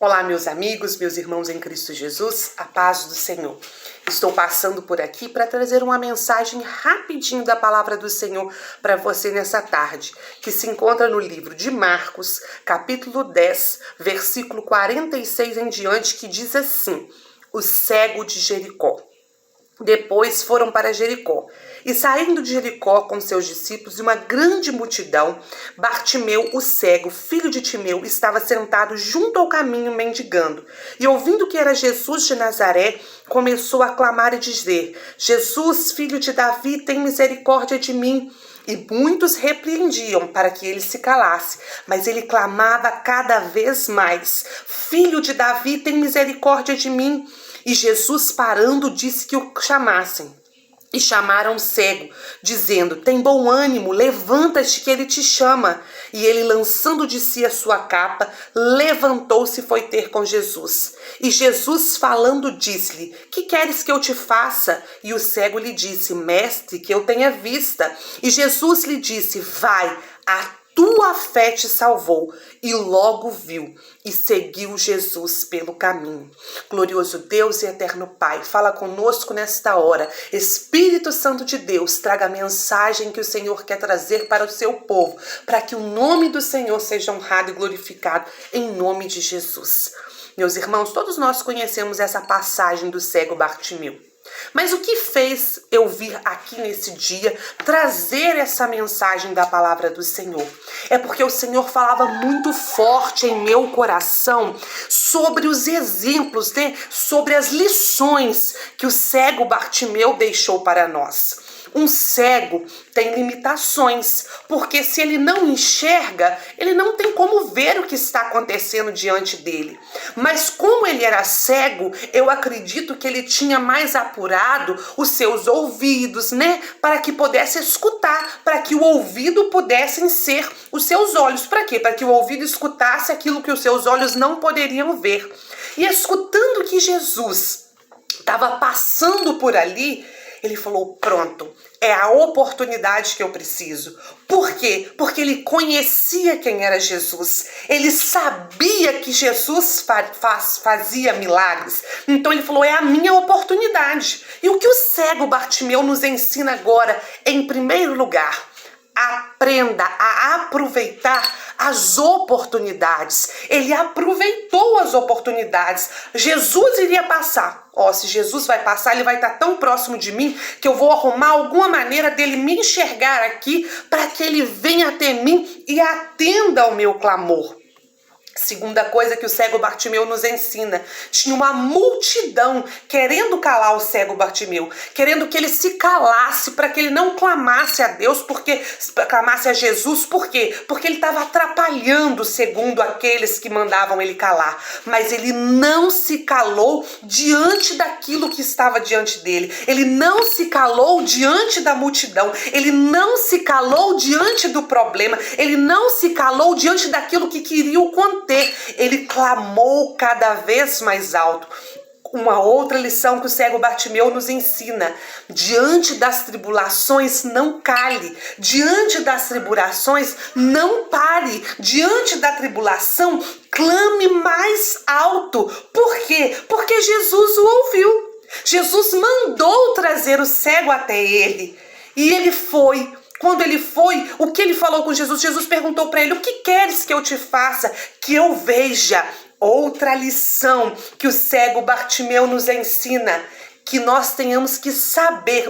Olá, meus amigos, meus irmãos em Cristo Jesus, a paz do Senhor. Estou passando por aqui para trazer uma mensagem rapidinho da palavra do Senhor para você nessa tarde, que se encontra no livro de Marcos, capítulo 10, versículo 46 em diante, que diz assim: o cego de Jericó. Depois foram para Jericó, e saindo de Jericó com seus discípulos e uma grande multidão, Bartimeu, o cego, filho de Timeu, estava sentado junto ao caminho mendigando. E ouvindo que era Jesus de Nazaré, começou a clamar e dizer: Jesus, filho de Davi, tem misericórdia de mim. E muitos repreendiam para que ele se calasse, mas ele clamava cada vez mais: Filho de Davi, tem misericórdia de mim. E Jesus, parando, disse que o chamassem. E chamaram o cego, dizendo: tem bom ânimo, levanta-te que ele te chama. E ele, lançando de si a sua capa, levantou-se e foi ter com Jesus. E Jesus, falando, disse-lhe: que queres que eu te faça? E o cego lhe disse: mestre, que eu tenha vista. E Jesus lhe disse: vai, a tua fé te salvou. E logo viu e seguiu Jesus pelo caminho. Glorioso Deus e eterno Pai, fala conosco nesta hora. Espírito Santo de Deus, traga a mensagem que o Senhor quer trazer para o seu povo, para que o nome do Senhor seja honrado e glorificado em nome de Jesus. Meus irmãos, todos nós conhecemos essa passagem do cego Bartimeu. Mas o que fez eu vir aqui nesse dia trazer essa mensagem da palavra do Senhor? É porque o Senhor falava muito forte em meu coração sobre os exemplos, sobre as lições que o cego Bartimeu deixou para nós. Um cego tem limitações, porque se ele não enxerga, ele não tem como ver o que está acontecendo diante dele. Mas como ele era cego, eu acredito que ele tinha mais apurado os seus ouvidos, para que pudesse escutar, para que o ouvido pudessem ser os seus olhos. Para quê? Para que o ouvido escutasse aquilo que os seus olhos não poderiam ver. E escutando que Jesus estava passando por ali, ele falou: pronto, é a oportunidade que eu preciso. Por quê? Porque ele conhecia quem era Jesus. Ele sabia que Jesus fazia milagres. Então ele falou: é a minha oportunidade. E o que o cego Bartimeu nos ensina agora? Em primeiro lugar, aprenda a aproveitar as oportunidades. Ele aproveitou as oportunidades. Jesus iria passar. Se Jesus vai passar, ele vai estar tão próximo de mim que eu vou arrumar alguma maneira dele me enxergar aqui para que ele venha até mim e atenda ao meu clamor. Segunda coisa que o cego Bartimeu nos ensina: tinha uma multidão querendo calar o cego Bartimeu, querendo que ele se calasse para que ele não clamasse a Deus, clamasse a Jesus. Por quê? Porque ele estava atrapalhando, segundo aqueles que mandavam ele calar. Mas ele não se calou diante daquilo que estava diante dele. Ele não se calou diante da multidão. Ele não se calou diante do problema. Ele não se calou diante daquilo que queria o conter. Ele clamou cada vez mais alto. Uma outra lição que o cego Bartimeu nos ensina: diante das tribulações não cale, diante das tribulações não pare, diante da tribulação clame mais alto. Por quê? Porque Jesus o ouviu. Jesus mandou trazer o cego até ele e ele foi. Quando ele foi, o que ele falou com Jesus? Jesus perguntou para ele: o que queres que eu te faça? Que eu veja. Outra lição que o cego Bartimeu nos ensina: que nós temos que saber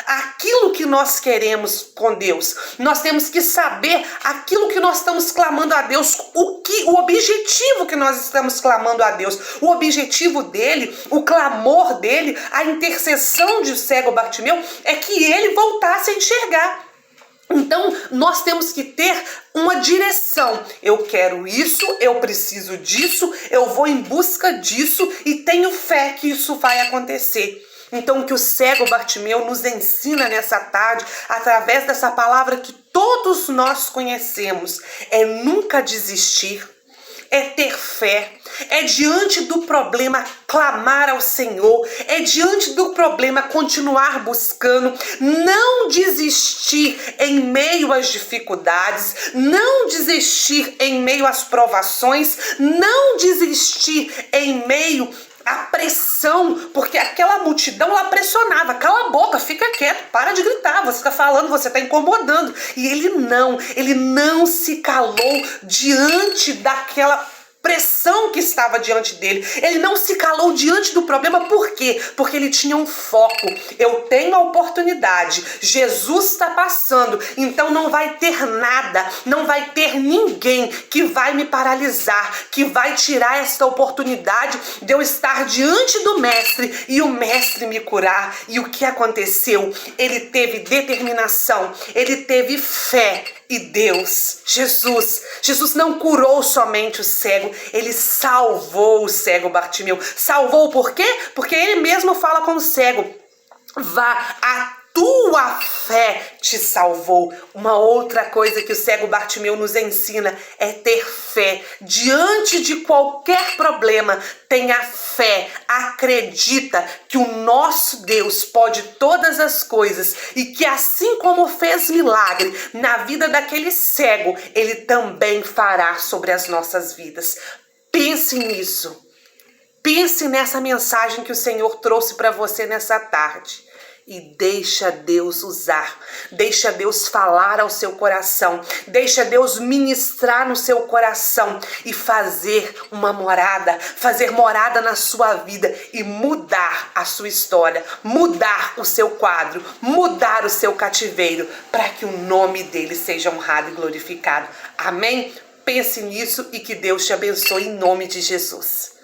aquilo que nós queremos com Deus. Nós temos que saber aquilo que nós estamos clamando a Deus, o objetivo que nós estamos clamando a Deus. O objetivo dele, o clamor dele, a intercessão de cego Bartimeu é que ele voltasse a enxergar. Então, nós temos que ter uma direção. Eu quero isso, eu preciso disso, eu vou em busca disso e tenho fé que isso vai acontecer. Então, o que o cego Bartimeu nos ensina nessa tarde, através dessa palavra que todos nós conhecemos, é nunca desistir, é ter fé, é diante do problema clamar ao Senhor, é diante do problema continuar buscando, não desistir em meio às dificuldades, não desistir em meio às provações, não desistir em meio à pressão, porque aquela multidão ela pressionava, cala a boca, fica quieto, para de gritar, você está falando, você está incomodando. E ele não se calou diante daquela pressão que estava diante dele. Ele não se calou diante do problema. Por quê? Porque ele tinha um foco. Eu tenho a oportunidade. Jesus está passando. Então não vai ter nada, não vai ter ninguém que vai me paralisar, que vai tirar esta oportunidade de eu estar diante do mestre e o mestre me curar. E o que aconteceu? Ele teve determinação, ele teve fé. E Deus, Jesus não curou somente o cego, ele salvou o cego Bartimeu. Salvou por quê? Porque ele mesmo fala com o cego: vá, a tua fé te salvou. Uma outra coisa que o cego Bartimeu nos ensina é ter fé. Diante de qualquer problema, tenha fé, acredita que o nosso Deus pode todas as coisas e que assim como fez milagre na vida daquele cego, ele também fará sobre as nossas vidas. Pense nisso. Pense nessa mensagem que o Senhor trouxe para você nessa tarde. E deixa Deus usar, deixa Deus falar ao seu coração, deixa Deus ministrar no seu coração e fazer morada na sua vida e mudar a sua história, mudar o seu quadro, mudar o seu cativeiro, para que o nome dele seja honrado e glorificado. Amém? Pense nisso e que Deus te abençoe em nome de Jesus.